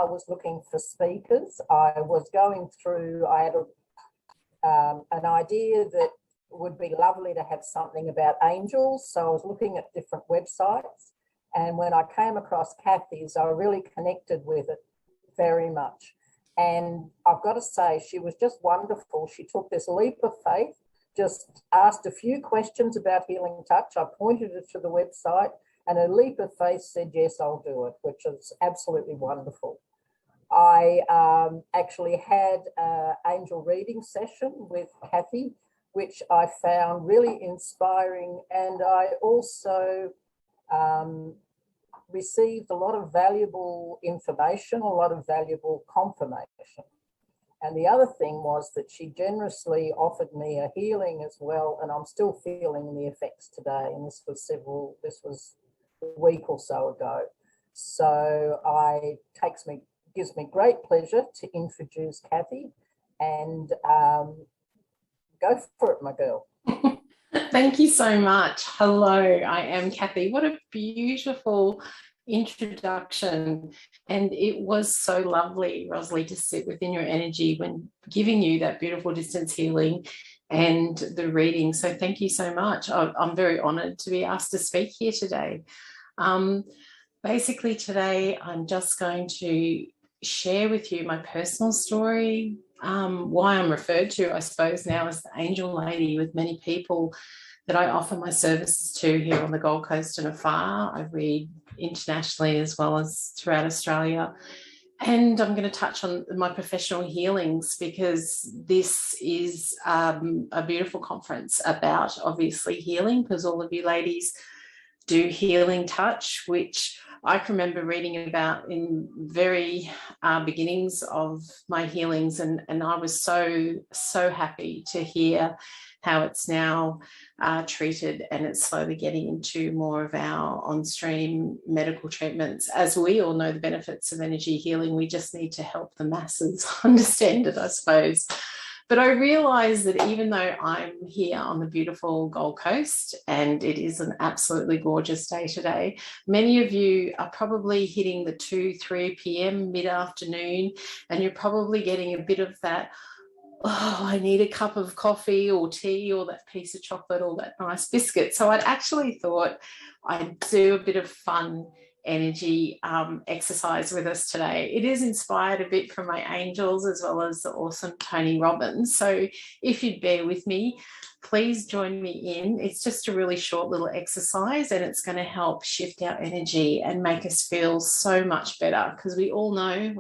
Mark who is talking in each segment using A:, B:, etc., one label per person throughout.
A: I was looking for speakers. I was going through, I had an idea that would be lovely to have something about angels. So I was looking at different websites. And when I came across Kathy's, I really connected with it very much. And I've got to say, she was just wonderful. She took this leap of faith, just asked a few questions about healing touch. I pointed her to the website, and a leap of faith said, yes, I'll do it, which is absolutely wonderful. I actually had an angel reading session with Kathy, which I found really inspiring. And I also received a lot of valuable information, a lot of valuable confirmation. And the other thing was that she generously offered me a healing as well, and I'm still feeling the effects today. And this was a week or so ago. So gives me great pleasure to introduce Kathy, and go for it, my girl.
B: Thank you so much. Hello, I am Kathy. What a beautiful introduction. And it was so lovely, Rosalie, to sit within your energy when giving you that beautiful distance healing and the reading. So thank you so much. I'm very honoured to be asked to speak here today. Basically today I'm just going to share with you my personal story, why I'm referred to, I suppose, now as the angel lady with many people that I offer my services to here on the Gold Coast and afar. I read internationally as well as throughout Australia. And I'm going to touch on my professional healings, because this is a beautiful conference about obviously healing, because all of you ladies do healing touch, which I can remember reading about in very beginnings of my healings, and I was so happy to hear how it's now treated, and it's slowly getting into more of our on-stream medical treatments. As we all know the benefits of energy healing, we just need to help the masses understand it, I suppose. But I realise that even though I'm here on the beautiful Gold Coast, and it is an absolutely gorgeous day today, many of you are probably hitting the 2-3 p.m. mid-afternoon, and you're probably getting a bit of that, oh, I need a cup of coffee or tea or that piece of chocolate or that nice biscuit. So I'd actually thought I'd do a bit of fun energy exercise with us today. It is inspired a bit from my angels as well as the awesome Tony Robbins. So if you'd bear with me, please join me in. It's just a really short little exercise, and it's going to help shift our energy and make us feel so much better, because we all know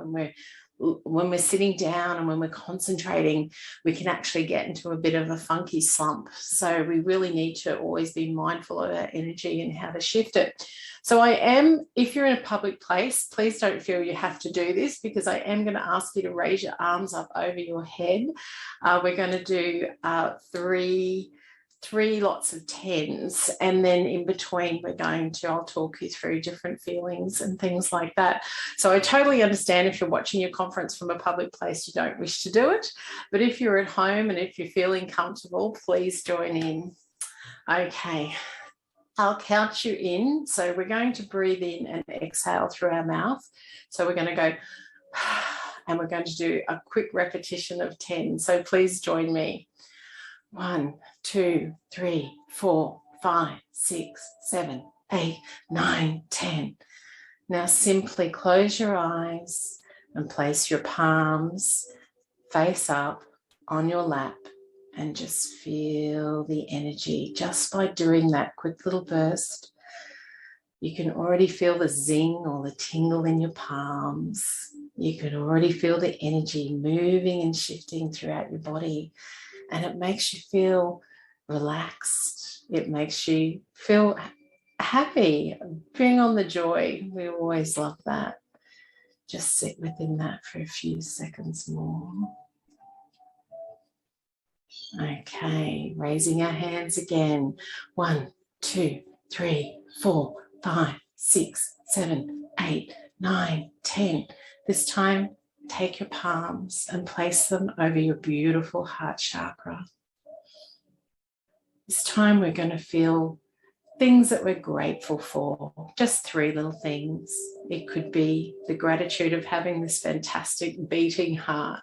B: when we're sitting down and when we're concentrating, we can actually get into a bit of a funky slump. So we really need to always be mindful of our energy and how to shift it. So if you're in a public place, please don't feel you have to do this, because I am going to ask you to raise your arms up over your head. We're going to do three lots of 10s, and then in between I'll talk you through different feelings and things like that. So I totally understand if you're watching your conference from a public place, you don't wish to do it, but if you're at home and if you're feeling comfortable, please join in. Okay, I'll count you in. So we're going to breathe in and exhale through our mouth. So we're going to go, and we're going to do a quick repetition of 10. So please join me. 1, 2, 3, 4, 5, 6, 7, 8, 9, 10. Now simply close your eyes and place your palms face up on your lap, and just feel the energy. Just by doing that quick little burst, you can already feel the zing or the tingle in your palms. You can already feel the energy moving and shifting throughout your body. And it makes you feel relaxed. It makes you feel happy. Bring on the joy. We always love that. Just sit within that for a few seconds more. Okay, raising our hands again. 1, 2, 3, 4, 5, 6, 7, 8, 9, 10. This time, take your palms and place them over your beautiful heart chakra. This time we're going to feel things that we're grateful for, just 3 little things. It could be the gratitude of having this fantastic beating heart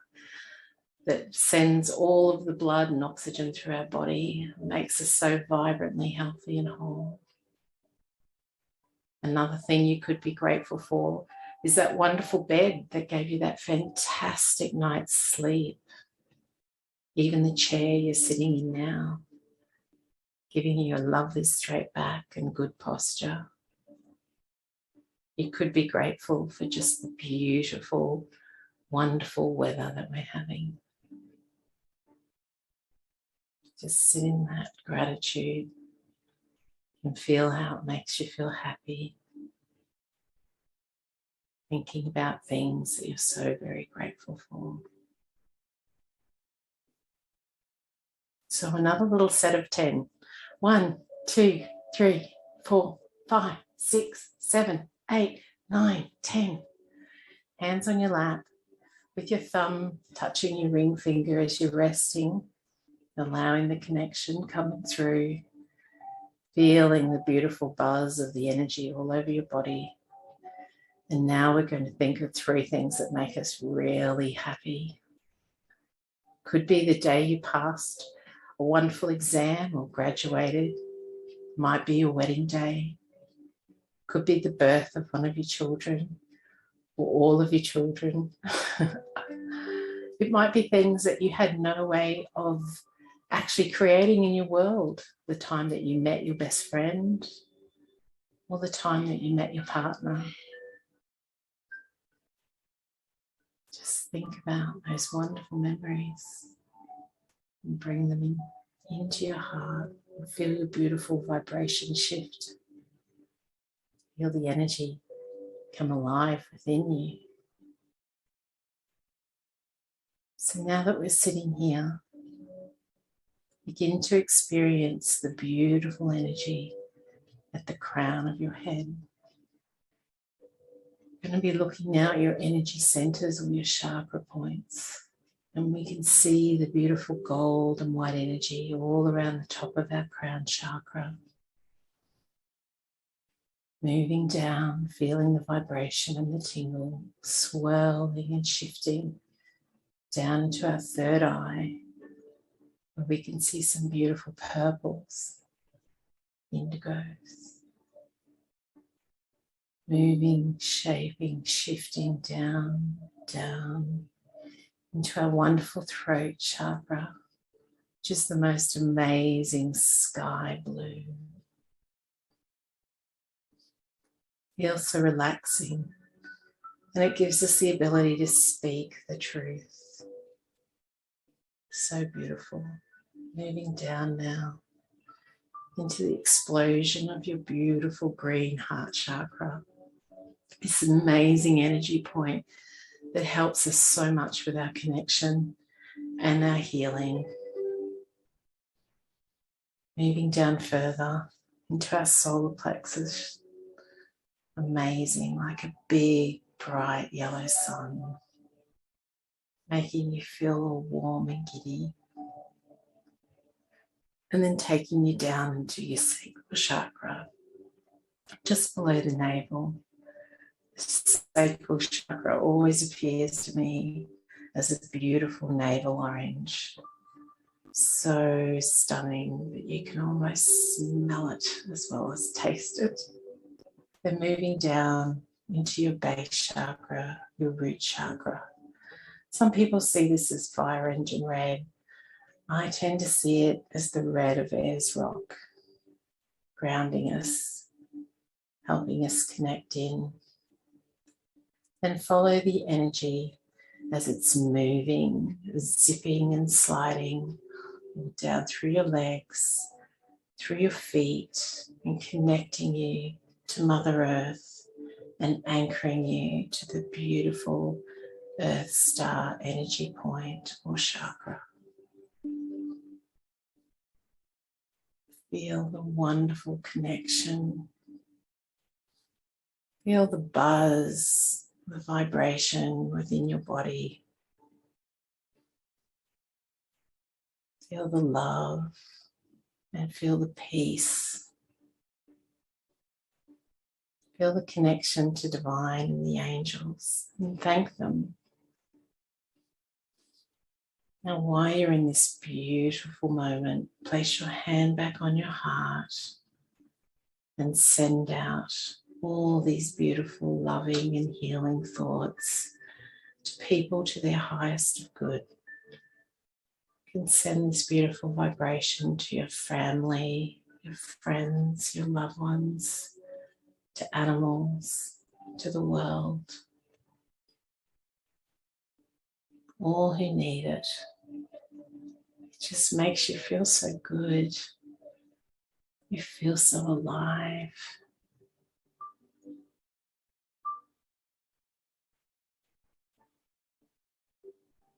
B: that sends all of the blood and oxygen through our body, makes us so vibrantly healthy and whole. Another thing you could be grateful for is that wonderful bed that gave you that fantastic night's sleep. Even the chair you're sitting in now, giving you a lovely straight back and good posture. You could be grateful for just the beautiful, wonderful weather that we're having. Just sit in that gratitude and feel how it makes you feel happy. Thinking about things that you're so very grateful for. So another little set of 10. 1, 2, 3, 4, 5, 6, 7, 8, 9, 10. Hands on your lap with your thumb touching your ring finger as you're resting, allowing the connection coming through, feeling the beautiful buzz of the energy all over your body. And now we're going to think of 3 things that make us really happy. Could be the day you passed a wonderful exam or graduated. Might be your wedding day. Could be the birth of one of your children or all of your children. It might be things that you had no way of actually creating in your world. The time that you met your best friend or the time that you met your partner. Just think about those wonderful memories and bring them into your heart and feel your beautiful vibration shift. Feel the energy come alive within you. So now that we're sitting here, begin to experience the beautiful energy at the crown of your head. You're going to be looking now at your energy centers or your chakra points. And we can see the beautiful gold and white energy all around the top of our crown chakra. Moving down, feeling the vibration and the tingle, swirling and shifting down into our third eye, where we can see some beautiful purples, indigos. Moving, shaping, shifting down, down into our wonderful throat chakra, just the most amazing sky blue. Feels so relaxing, and it gives us the ability to speak the truth. So beautiful. Moving down now into the explosion of your beautiful green heart chakra. This amazing energy point that helps us so much with our connection and our healing. Moving down further into our solar plexus. Amazing, like a big, bright yellow sun, making you feel all warm and giddy. And then taking you down into your sacral chakra, just below the navel. The sacral chakra always appears to me as a beautiful navel orange. So stunning that you can almost smell it as well as taste it. Then moving down into your base chakra, your root chakra. Some people see this as fire engine red. I tend to see it as the red of Ayers Rock, grounding us, helping us connect in. Then follow the energy as it's moving, zipping and sliding down through your legs, through your feet, and connecting you to Mother Earth and anchoring you to the beautiful Earth Star energy point or chakra. Feel the wonderful connection. Feel the buzz, the vibration within your body. Feel the love and feel the peace Feel the connection to divine and the angels, and thank them. Now, while you're in this beautiful moment, place your hand back on your heart and send out all these beautiful, loving and healing thoughts to people to their highest of good. You can send this beautiful vibration to your family, your friends, your loved ones, to animals, to the world, all who need it. It just makes you feel so good. You feel so alive.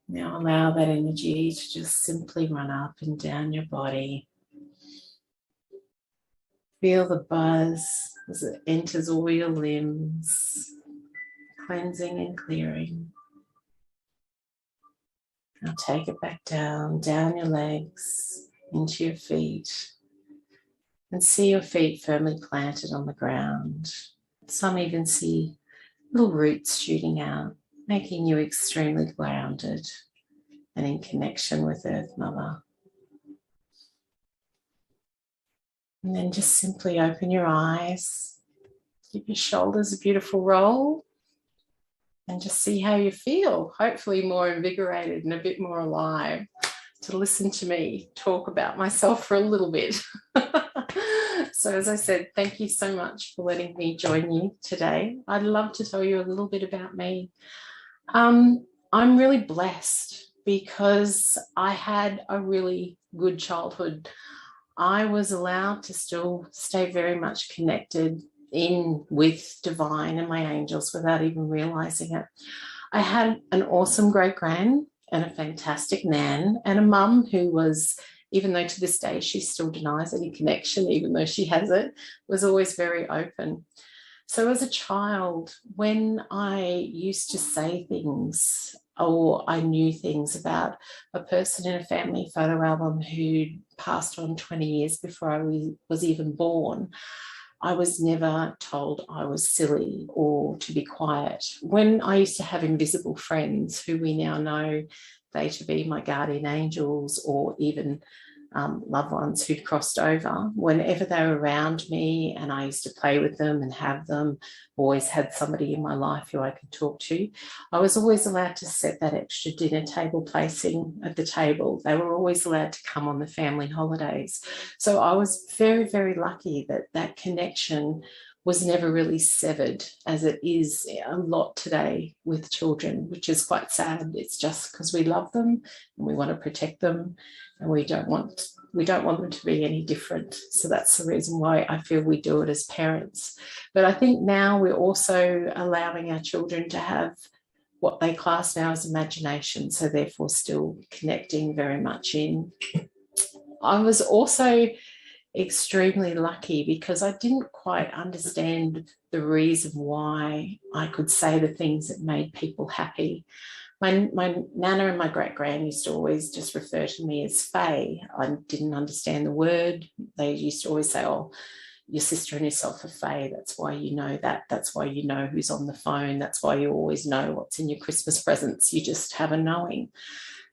B: Now allow that energy to just simply run up and down your body. Feel the buzz as it enters all your limbs, cleansing and clearing. Now take it back down your legs, into your feet, and see your feet firmly planted on the ground. Some even see little roots shooting out, making you extremely grounded and in connection with Earth Mother. And then just simply open your eyes, give your shoulders a beautiful roll, and just see how you feel, hopefully more invigorated and a bit more alive to listen to me talk about myself for a little bit. So as I said, thank you so much for letting me join you today. I'd love to tell you a little bit about me. I'm really blessed because I had a really good childhood. I was allowed to still stay very much connected in with divine and my angels without even realizing it. I had an awesome great-gran and a fantastic nan and a mum who was, even though to this day she still denies any connection, even though she has it, was always very open. So as a child, when I used to say things or I knew things about a person in a family photo album who passed on 20 years before I was even born, I was never told I was silly or to be quiet. When I used to have invisible friends who we now know they to be my guardian angels or even loved ones who'd crossed over, whenever they were around me and I used to play with them and have them, always had somebody in my life who I could talk to, I was always allowed to set that extra dinner table placing at the table. They were always allowed to come on the family holidays. So I was very, very lucky that that connection was never really severed as it is a lot today with children, which is quite sad. It's just because we love them and we want to protect them and we don't want them to be any different. So that's the reason why I feel we do it as parents. But I think now we're also allowing our children to have what they class now as imagination, so therefore still connecting very much in. I was also extremely lucky because I didn't quite understand the reason why I could say the things that made people happy. My nana and my great-gran used to always just refer to me as Faye. I didn't understand the word. They used to always say, oh, your sister and yourself are Faye. That's why you know that. That's why you know who's on the phone. That's why you always know what's in your Christmas presents. You just have a knowing.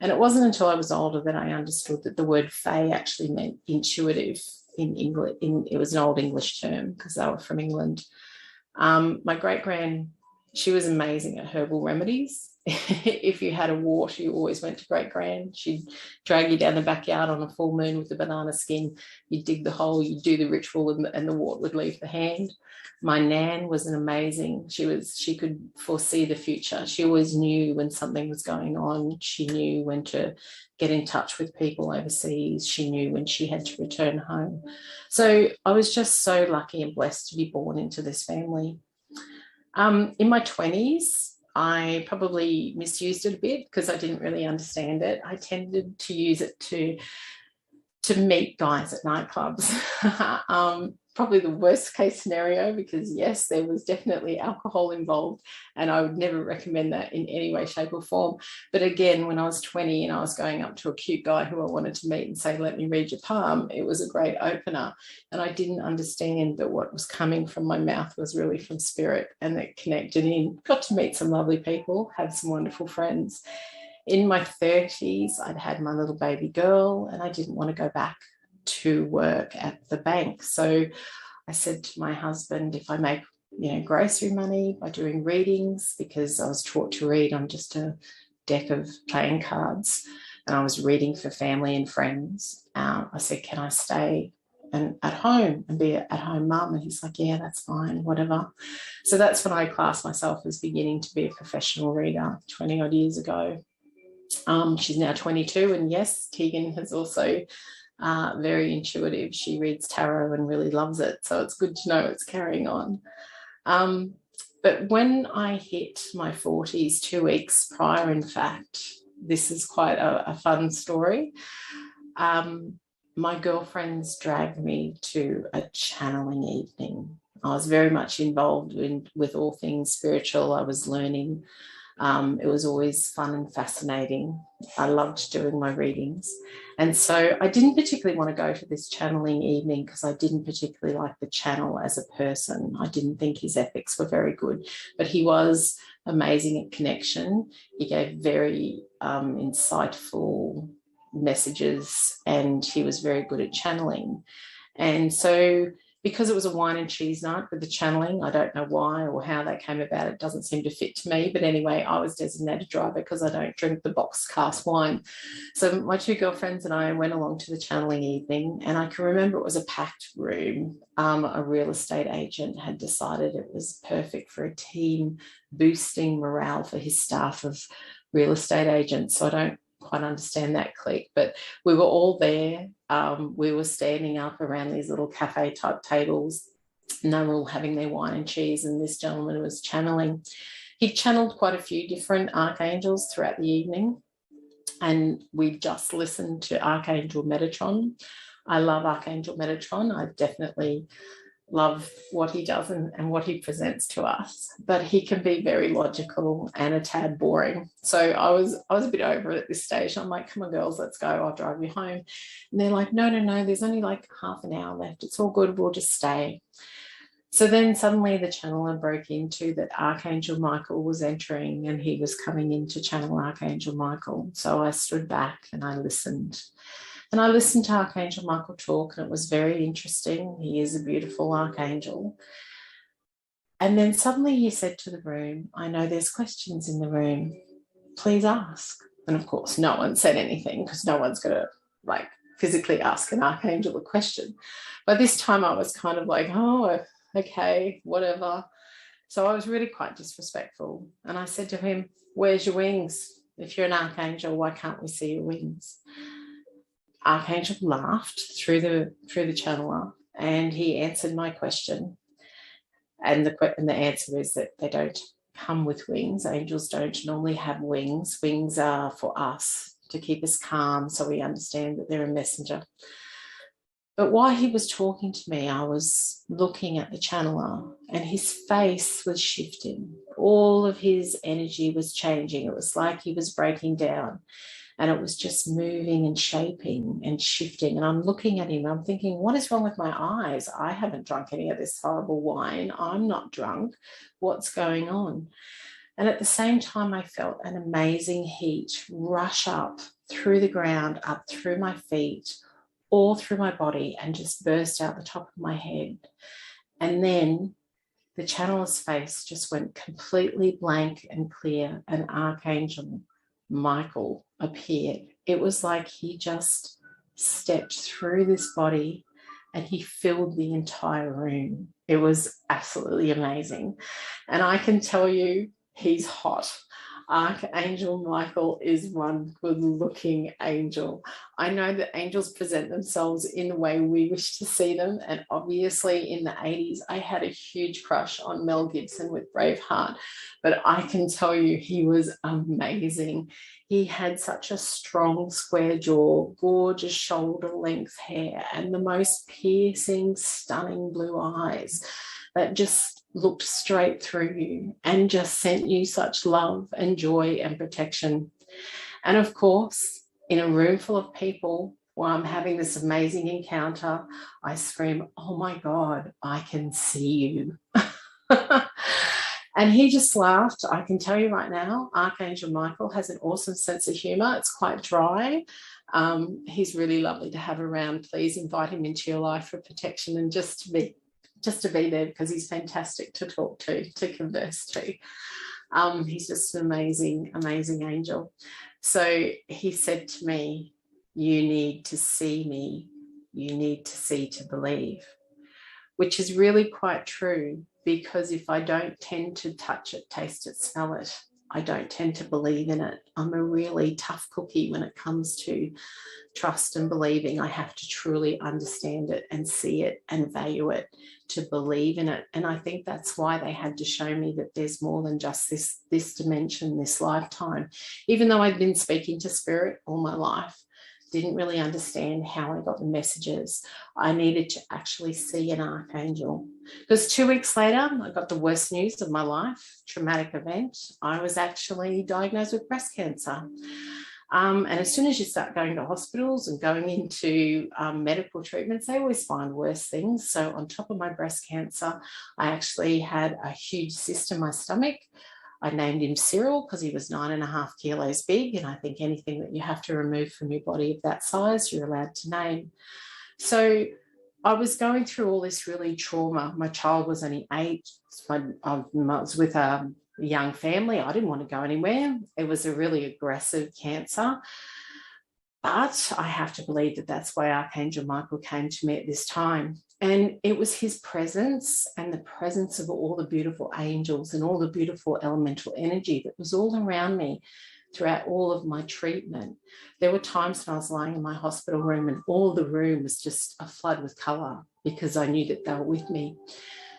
B: And it wasn't until I was older that I understood that the word Faye actually meant intuitive. In English, it was an old English term because they were from England. My great-gran, she was amazing at herbal remedies. If you had a wart, you always went to great-gran. She'd drag you down the backyard on a full moon with a banana skin. You'd dig the hole, you'd do the ritual, and the wart would leave the hand. My nan was an amazing, she could foresee the future. She always knew when something was going on. She knew when to get in touch with people overseas. She knew when she had to return home. So I was just so lucky and blessed to be born into this family. In my 20s, I probably misused it a bit because I didn't really understand it. I tended to use it to meet guys at nightclubs. probably the worst case scenario, because yes, there was definitely alcohol involved, and I would never recommend that in any way, shape or form. But again, when I was 20 and I was going up to a cute guy who I wanted to meet and say, let me read your palm, it was a great opener. And I didn't understand that what was coming from my mouth was really from spirit, and that connected in, got to meet some lovely people, have some wonderful friends. In my 30s, I'd had my little baby girl, and I didn't want to go back to work at the bank. So I said to my husband, if I make, grocery money by doing readings, because I was taught to read on just a deck of playing cards, and I was reading for family and friends, I said, can I stay at home and be an at-home mum? And he's like, yeah, that's fine, whatever. So that's when I classed myself as beginning to be a professional reader 20 odd years ago. She's now 22, and yes, Tegan has also very intuitive. She reads tarot and really loves it. So it's good to know it's carrying on. But when I hit my 40s, 2 weeks prior, in fact, this is quite a fun story. My girlfriends dragged me to a channeling evening. I was very much involved with all things spiritual. I was learning. It was always fun and fascinating. I loved doing my readings. And so I didn't particularly want to go to this channeling evening because I didn't particularly like the channel as a person. I didn't think his ethics were very good, but he was amazing at connection. He gave very insightful messages, and he was very good at channeling. And so because it was a wine and cheese night with the channeling, I don't know why or how that came about. It doesn't seem to fit to me. But anyway, I was designated driver because I don't drink the box cast wine. So my 2 girlfriends and I went along to the channeling evening, and I can remember it was a packed room. A real estate agent had decided it was perfect for a team boosting morale for his staff of real estate agents. So I don't quite understand that clique, but we were all there. We were standing up around these little cafe type tables, and they were all having their wine and cheese, and this gentleman was channeling. He channeled quite a few different archangels throughout the evening, and we just listened to Archangel Metatron. I love Archangel Metatron. I definitely love what he does and what he presents to us, but he can be very logical and a tad boring. So I was a bit over it at this stage. I'm like, come on girls, let's go, I'll drive you home. And they're like, no, there's only like half an hour left, it's all good, we'll just stay. So then suddenly the channeler broke into that Archangel Michael was entering, and he was coming in to channel Archangel Michael. So I stood back and I listened. And I listened to Archangel Michael talk, and it was very interesting. He is a beautiful archangel. And then suddenly he said to the room, I know there's questions in the room, please ask. And of course, no one said anything, because no one's going to physically ask an archangel a question. But this time I was kind of like, oh, okay, whatever. So I was really quite disrespectful. And I said to him, where's your wings? If you're an archangel, why can't we see your wings? Archangel laughed through the channeler, and he answered my question. And the answer is that they don't come with wings. Angels don't normally have wings. Wings are for us to keep us calm, so we understand that they're a messenger. But while he was talking to me, I was looking at the channeler, and his face was shifting. All of his energy was changing. It was like he was breaking down. And it was just moving and shaping and shifting. And I'm looking at him, I'm thinking, what is wrong with my eyes? I haven't drunk any of this horrible wine. I'm not drunk. What's going on? And at the same time, I felt an amazing heat rush up through the ground, up through my feet, all through my body, and just burst out the top of my head. And then the channeler's face just went completely blank and clear, and Archangel Michael appeared. It was like he just stepped through this body and he filled the entire room. It was absolutely amazing. And I can tell you, he's hot. Archangel Michael is one good-looking angel. I know that angels present themselves in the way we wish to see them, and obviously in the 80s I had a huge crush on Mel Gibson with Braveheart, but I can tell you he was amazing. He had such a strong square jaw, gorgeous shoulder-length hair, and the most piercing, stunning blue eyes that just looked straight through you and just sent you such love and joy and protection. And of course, in a room full of people while I'm having this amazing encounter, I scream, "Oh my God, I can see you." And he just laughed. I can tell you right now, Archangel Michael has an awesome sense of humor. It's quite dry. He's really lovely to have around. Please invite him into your life for protection and just to be there, because he's fantastic to talk to converse to. He's just an amazing, amazing angel. So he said to me, "You need to see me. You need to see to believe," which is really quite true, because if I don't tend to touch it, taste it, smell it, I don't tend to believe in it. I'm a really tough cookie when it comes to trust and believing. I have to truly understand it and see it and value it to believe in it. And I think that's why they had to show me that there's more than just this dimension, this lifetime. Even though I'd been speaking to spirit all my life, didn't really understand how I got the messages. I needed to actually see an archangel. Because 2 weeks later, I got the worst news of my life, traumatic event. I was actually diagnosed with breast cancer. And as soon as you start going to hospitals and going into medical treatments, they always find worse things. So on top of my breast cancer, I actually had a huge cyst in my stomach. I named him Cyril because he was 9.5 kilos big. And I think anything that you have to remove from your body of that size, you're allowed to name. So I was going through all this really trauma. My child was only 8. I was with a young family. I didn't want to go anywhere. It was a really aggressive cancer. But I have to believe that that's why Archangel Michael came to me at this time. And it was his presence and the presence of all the beautiful angels and all the beautiful elemental energy that was all around me throughout all of my treatment. There were times when I was lying in my hospital room and all the room was just a flood with colour, because I knew that they were with me.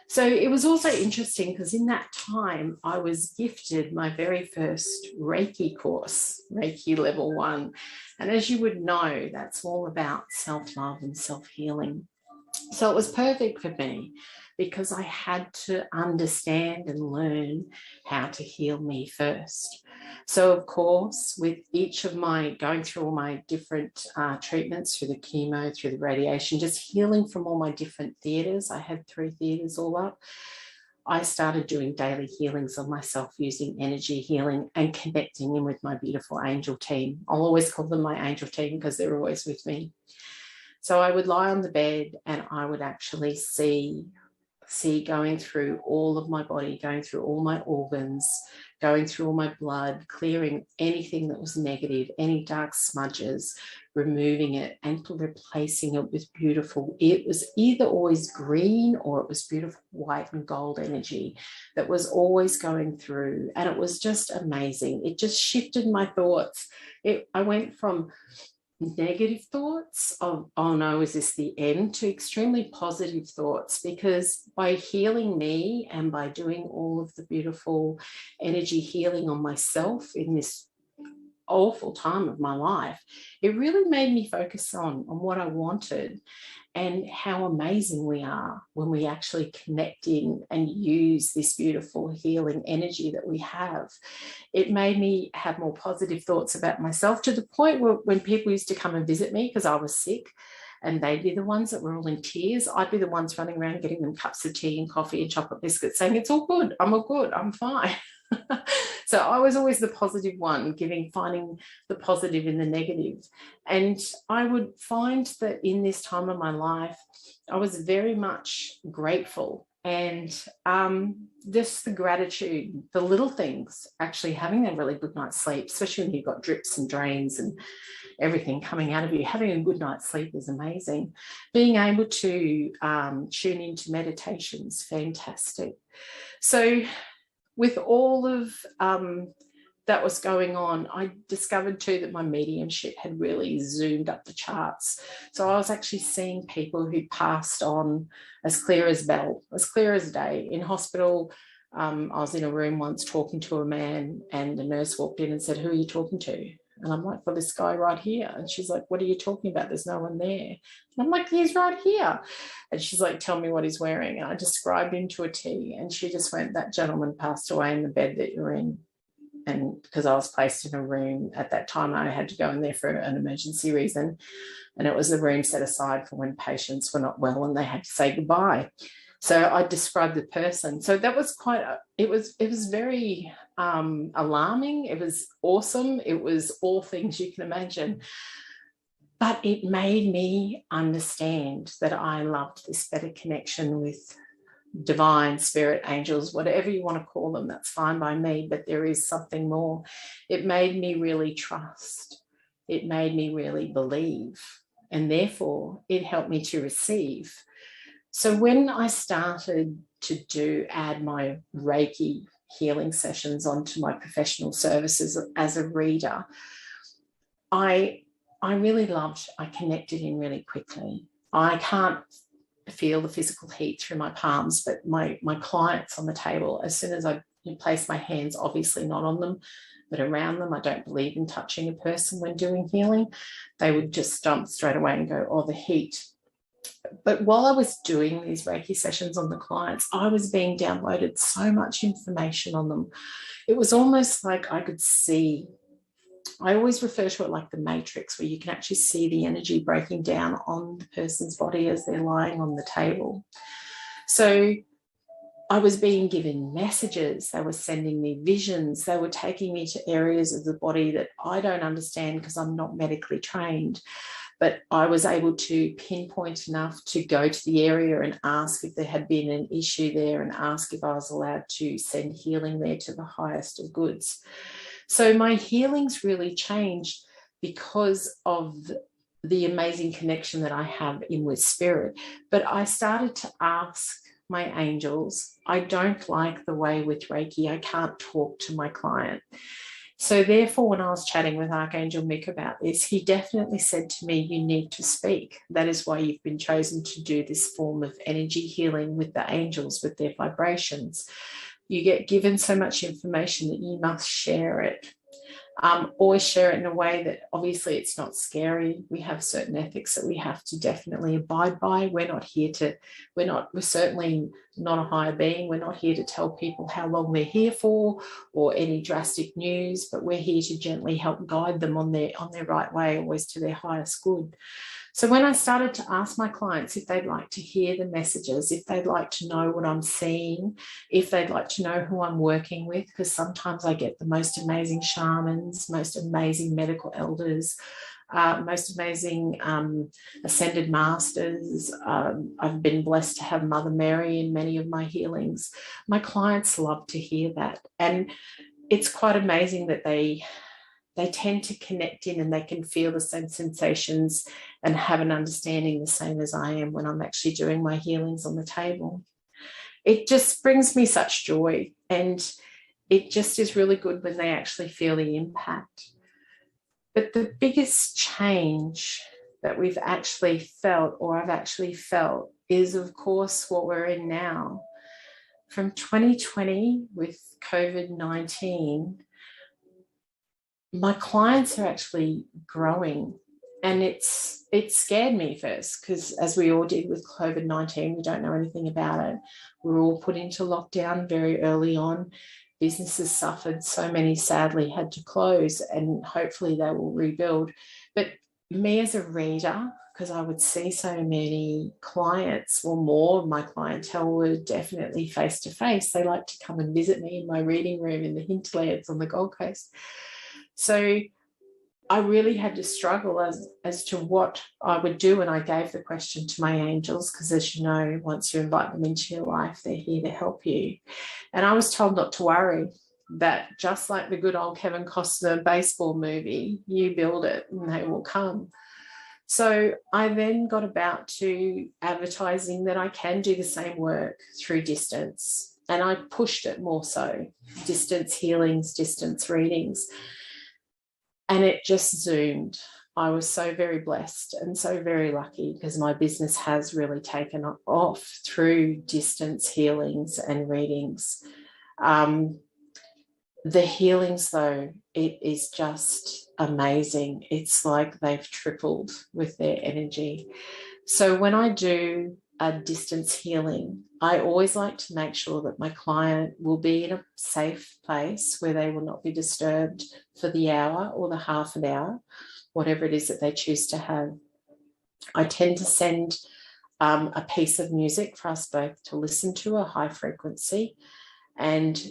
B: So it was also interesting because in that time I was gifted my very first Reiki course, Reiki level 1. And as you would know, that's all about self-love and self-healing. So it was perfect for me because I had to understand and learn how to heal me first. So of course, with each of my going through all my different treatments, through the chemo, through the radiation, just healing from all my different theatres, I had 3 theatres all up. I started doing daily healings of myself using energy healing and connecting in with my beautiful angel team. I'll always call them my angel team because they're always with me. So I would lie on the bed and I would actually see going through all of my body, going through all my organs, going through all my blood, clearing anything that was negative, any dark smudges, removing it and replacing it with beautiful. It was either always green or it was beautiful white and gold energy that was always going through. And it was just amazing. It just shifted my thoughts. I went from negative thoughts of, oh no, is this the end, to extremely positive thoughts, because by healing me and by doing all of the beautiful energy healing on myself in this awful time of my life, it really made me focus on what I wanted and how amazing we are when we actually connect in and use this beautiful healing energy that we have. It made me have more positive thoughts about myself, to the point where when people used to come and visit me because I was sick, and they'd be the ones that were all in tears, I'd be the ones running around getting them cups of tea and coffee and chocolate biscuits, saying, "It's all good, I'm all good, I'm fine." So I was always the positive one, finding the positive in the negative. And I would find that in this time of my life, I was very much grateful. And just the gratitude, the little things, actually having a really good night's sleep, especially when you've got drips and drains and everything coming out of you, having a good night's sleep is amazing. Being able to tune into meditation's fantastic. So with all of that was going on, I discovered too that my mediumship had really zoomed up the charts. So I was actually seeing people who passed on as clear as bell, as clear as day. In hospital, I was in a room once talking to a man, and the nurse walked in and said, "Who are you talking to?" And I'm like, "Well, this guy right here." And she's like, "What are you talking about? There's no one there." And I'm like, "He's right here." And she's like, "Tell me what he's wearing." And I described him to a T, and she just went, "That gentleman passed away in the bed that you're in." And because I was placed in a room at that time, I had to go in there for an emergency reason. And it was the room set aside for when patients were not well and they had to say goodbye. So I described the person. So that was it was very alarming. It was awesome. It was all things you can imagine. But it made me understand that I loved this better connection with divine, spirit, angels, whatever you want to call them, that's fine by me, but there is something more. It made me really trust. It made me really believe, and therefore it helped me to receive. So when I started to add my Reiki healing sessions onto my professional services as a reader, I really loved, I connected in really quickly. I can't feel the physical heat through my palms, but my clients on the table, as soon as I place my hands, obviously not on them, but around them, I don't believe in touching a person when doing healing, they would just jump straight away and go, "Oh, the heat." But while I was doing these Reiki sessions on the clients, I was being downloaded so much information on them. It was almost like I could see, I always refer to it like the Matrix, where you can actually see the energy breaking down on the person's body as they're lying on the table. So I was being given messages. They were sending me visions. They were taking me to areas of the body that I don't understand because I'm not medically trained. But I was able to pinpoint enough to go to the area and ask if there had been an issue there, and ask if I was allowed to send healing there to the highest of goods. So my healings really changed because of the amazing connection that I have in with spirit. But I started to ask my angels, I don't like the way with Reiki, I can't talk to my client. So therefore, when I was chatting with Archangel Mick about this, he definitely said to me, "You need to speak. That is why you've been chosen to do this form of energy healing with the angels, with their vibrations. You get given so much information that you must share it. Always share it in a way that obviously it's not scary. We have certain ethics that we have to definitely abide by. We're certainly not a higher being. We're not here to tell people how long they're here for or any drastic news, but we're here to gently help guide them on their right way, always to their highest good." So when I started to ask my clients if they'd like to hear the messages, if they'd like to know what I'm seeing, if they'd like to know who I'm working with, because sometimes I get the most amazing shamans, most amazing medical elders, most amazing ascended masters. I've been blessed to have Mother Mary in many of my healings. My clients love to hear that. And it's quite amazing that they tend to connect in and they can feel the same sensations and have an understanding the same as I am when I'm actually doing my healings on the table. It just brings me such joy, and it just is really good when they actually feel the impact. But the biggest change that we've actually felt, or I've actually felt, is of course what we're in now. From 2020 with COVID-19, my clients are actually growing, and it scared me first, because as we all did with COVID-19, we don't know anything about it. We were all put into lockdown very early on. Businesses suffered. So many sadly had to close, and hopefully they will rebuild. But me as a reader, because I would see so many clients, or more of my clientele were definitely face-to-face. They like to come and visit me in my reading room in the hinterlands on the Gold Coast. So I really had to struggle as to what I would do, and I gave the question to my angels, because as you know, once you invite them into your life, they're here to help you. And I was told not to worry, that just like the good old Kevin Costner baseball movie, you build it and they will come. So I then got about to advertising that I can do the same work through distance. and I pushed it more so, distance healings, distance readings, and it just zoomed. I was so very blessed and so very lucky because my business has really taken off through distance healings and readings. The healings, though, it is just amazing. It's like they've tripled with their energy. So when I do a distance healing, I always like to make sure that my client will be in a safe place where they will not be disturbed for the hour or the half an hour, whatever it is that they choose to have. I tend to send a piece of music for us both to listen to, a high frequency, and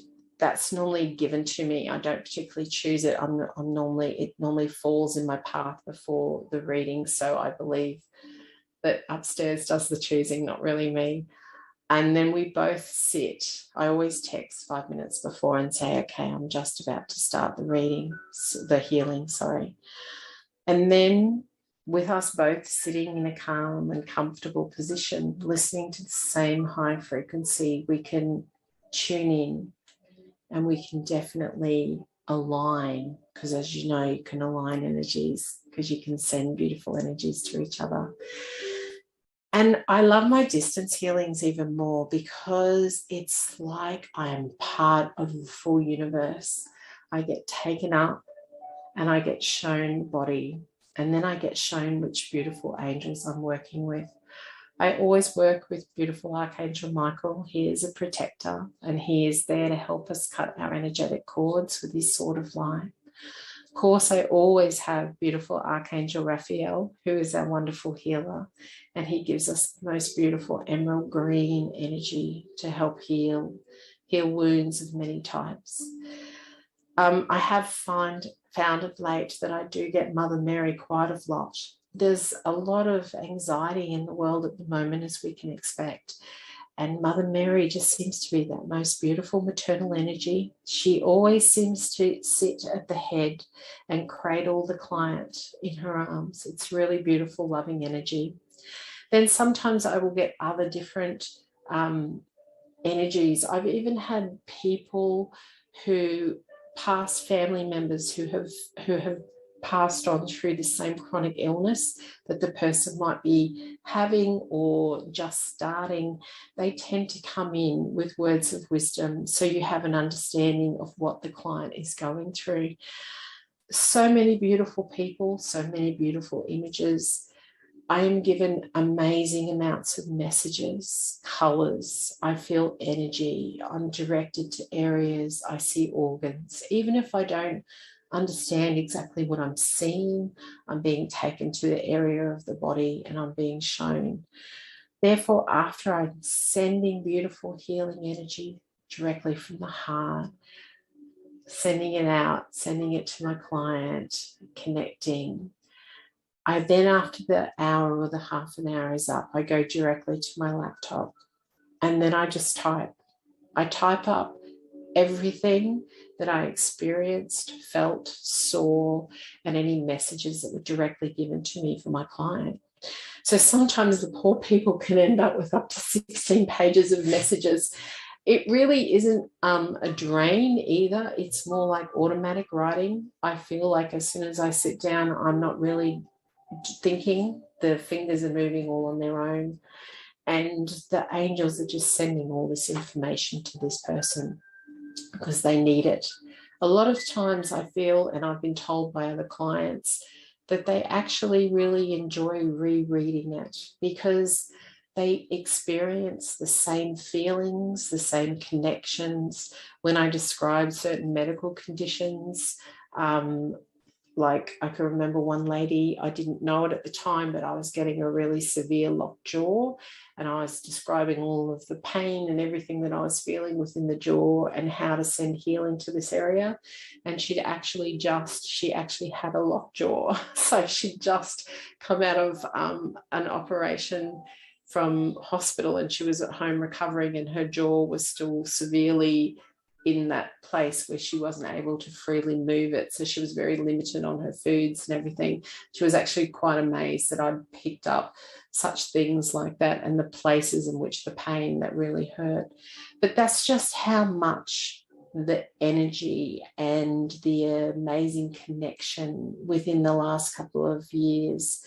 B: that's normally given to me. I don't particularly choose it. It normally falls in my path before the reading. So I believe that upstairs does the choosing, not really me. And then we both sit. I always text 5 minutes before and say, okay, I'm just about to start the reading, the healing, sorry. And then with us both sitting in a calm and comfortable position, listening to the same high frequency, we can tune in and we can definitely align, because as you know, you can align energies because you can send beautiful energies to each other. And I love my distance healings even more because it's like I am part of the full universe. I get taken up and I get shown body, and then I get shown which beautiful angels I'm working with. I always work with beautiful Archangel Michael. He is a protector and he is there to help us cut our energetic cords with his sword of light. Of course, I always have beautiful Archangel Raphael, who is our wonderful healer, and he gives us the most beautiful emerald green energy to help heal wounds of many types. I have found of late that I do get Mother Mary quite a lot. There's a lot of anxiety in the world at the moment, as we can expect. And Mother Mary just seems to be that most beautiful maternal energy. She always seems to sit at the head and cradle the client in her arms. It's really beautiful, loving energy. Then sometimes I will get other different energies. I've even had people who past family members who have passed on through the same chronic illness that the person might be having or just starting. They tend to come in with words of wisdom, so you have an understanding of what the client is going through. So many beautiful people, so many beautiful images. I am given amazing amounts of messages, colours. I feel energy. I'm directed to areas. I see organs. Even if I don't understand exactly what I'm seeing, I'm being taken to the area of the body and I'm being shown. Therefore, after I'm sending beautiful healing energy directly from the heart, sending it out, sending it to my client, connecting, I then, after the hour or the half an hour is up, I go directly to my laptop and then I just type. I type up everything that I experienced, felt, saw, and any messages that were directly given to me for my client. So sometimes the poor people can end up with up to 16 pages of messages. It really isn't a drain either. It's more like automatic writing. I feel like as soon as I sit down, I'm not really thinking. The fingers are moving all on their own. And the angels are just sending all this information to this person because they need it. A lot of times I feel, and I've been told by other clients, that they actually really enjoy rereading it because they experience the same feelings, the same connections. When I describe certain medical conditions, like I can remember one lady, I didn't know it at the time, but I was getting a really severe locked jaw and I was describing all of the pain and everything that I was feeling within the jaw and how to send healing to this area. And she actually had a locked jaw. So she'd just come out of an operation from hospital and she was at home recovering and her jaw was still severely in that place where she wasn't able to freely move it. So she was very limited on her foods and everything. She was actually quite amazed that I'd picked up such things like that and the places in which the pain that really hurt. But that's just how much the energy and the amazing connection within the last couple of years.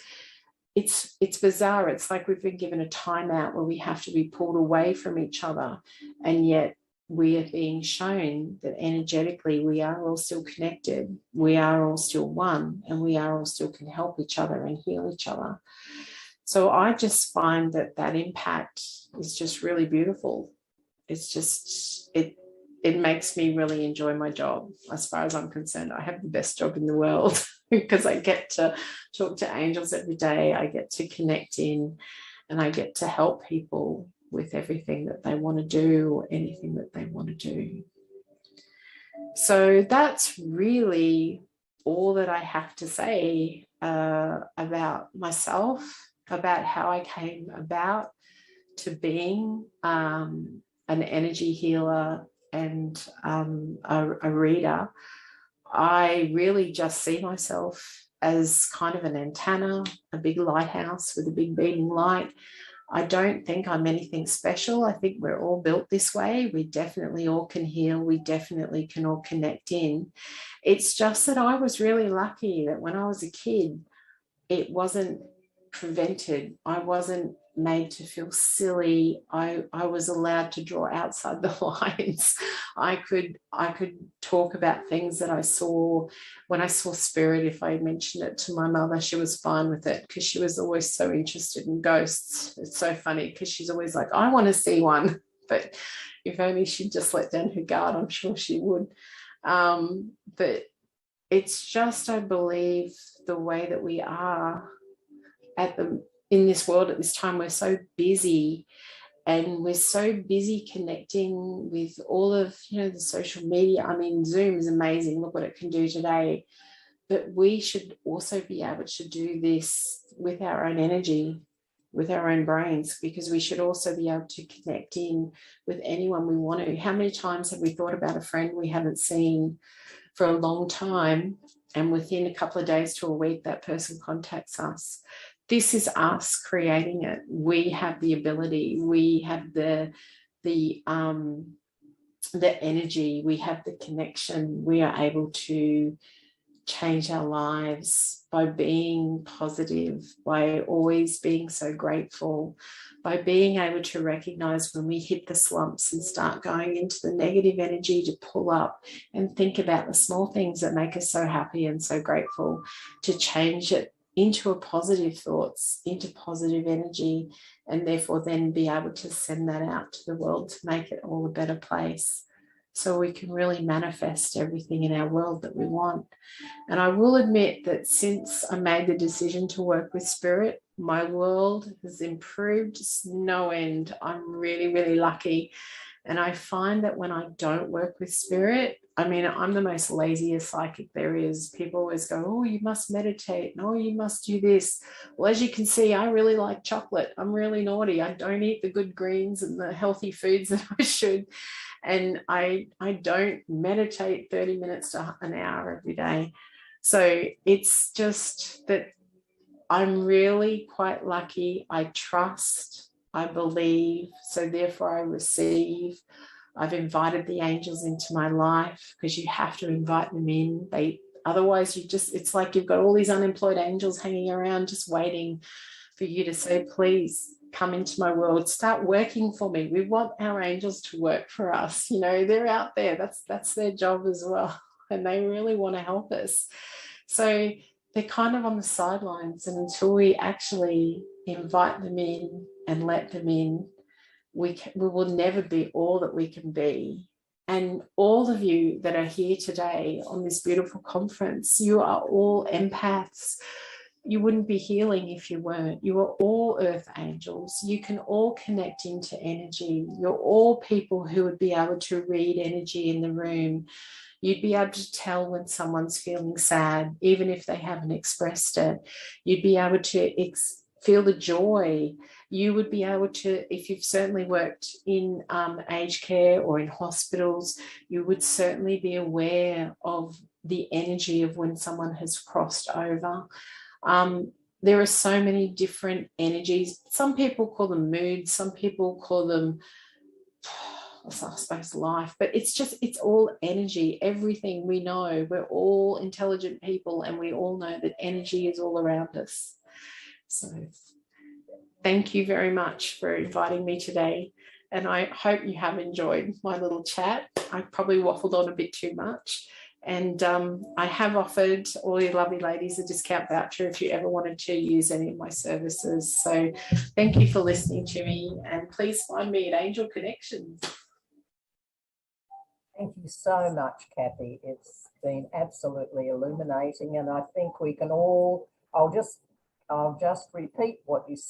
B: It's bizarre. It's like we've been given a timeout where we have to be pulled away from each other, and yet we are being shown that energetically we are all still connected, we are all still one, and we are all still can help each other and heal each other. So I just find that that impact is just really beautiful. It's just, it makes me really enjoy my job. As far as I'm concerned, I have the best job in the world because I get to talk to angels every day. I get to connect in, and I get to help people with everything that they want to do or anything that they want to do. So that's really all that I have to say about myself, about how I came about to being an energy healer and a reader. I really just see myself as kind of an antenna, a big lighthouse with a big beaming light. I don't think I'm anything special. I think we're all built this way. We definitely all can heal. We definitely can all connect in. It's just that I was really lucky that when I was a kid, it wasn't prevented. I wasn't made to feel silly. I was allowed to draw outside the lines. I could talk about things that I saw. When I saw spirit, if I mentioned it to my mother, she was fine with it because she was always so interested in ghosts. It's so funny because she's always like, I want to see one. But if only she'd just let down her guard, I'm sure she would. But it's just, I believe, the way that we are in this world at this time. We're so busy, and we're so busy connecting with all of, the social media. I mean, Zoom is amazing. Look what it can do today. But we should also be able to do this with our own energy, with our own brains, because we should also be able to connect in with anyone we want to. How many times have we thought about a friend we haven't seen for a long time, and within a couple of days to a week, that person contacts us? This is us creating it. We have the ability. We have the energy. We have the connection. We are able to change our lives by being positive, by always being so grateful, by being able to recognize when we hit the slumps and start going into the negative energy, to pull up and think about the small things that make us so happy and so grateful, to change it into a positive thoughts, into positive energy, and therefore then be able to send that out to the world to make it all a better place, so we can really manifest everything in our world that we want. And I will admit that since I made the decision to work with spirit, my world has improved no end. I'm really, really lucky. And I find that when I don't work with spirit, I mean, I'm the most laziest psychic there is. People always go, oh, you must meditate. No, you must do this. Well, as you can see, I really like chocolate. I'm really naughty. I don't eat the good greens and the healthy foods that I should. And I don't meditate 30 minutes to an hour every day. So it's just that I'm really quite lucky. I trust, I believe, so therefore I receive. I've invited the angels into my life, because you have to invite them in. Otherwise it's like you've got all these unemployed angels hanging around just waiting for you to say, please come into my world, start working for me. We want our angels to work for us. They're out there. That's their job as well. And they really want to help us. So they're kind of on the sidelines. And until we actually invite them in and let them in, we will never be all that we can be. And all of you that are here today on this beautiful conference, you are all empaths. You wouldn't be healing if you weren't. You are all earth angels. You can all connect into energy. You're all people who would be able to read energy in the room. You'd be able to tell when someone's feeling sad, even if they haven't expressed it. You'd be able to feel the joy. You would be able to, if you've certainly worked in aged care or in hospitals, you would certainly be aware of the energy of when someone has crossed over. There are so many different energies. Some people call them moods, some people call them, I suppose, life, but it's all energy. Everything we know, we're all intelligent people, and we all know that energy is all around us. So thank you very much for inviting me today, and I hope you have enjoyed my little chat. I probably waffled on a bit too much, and I have offered all you lovely ladies a discount voucher if you ever wanted to use any of my services. So thank you for listening to me, and please find me at Angel Connections.
A: Thank you so much, Kathy. It's been absolutely illuminating, and I think we can all, I'll just repeat what you said.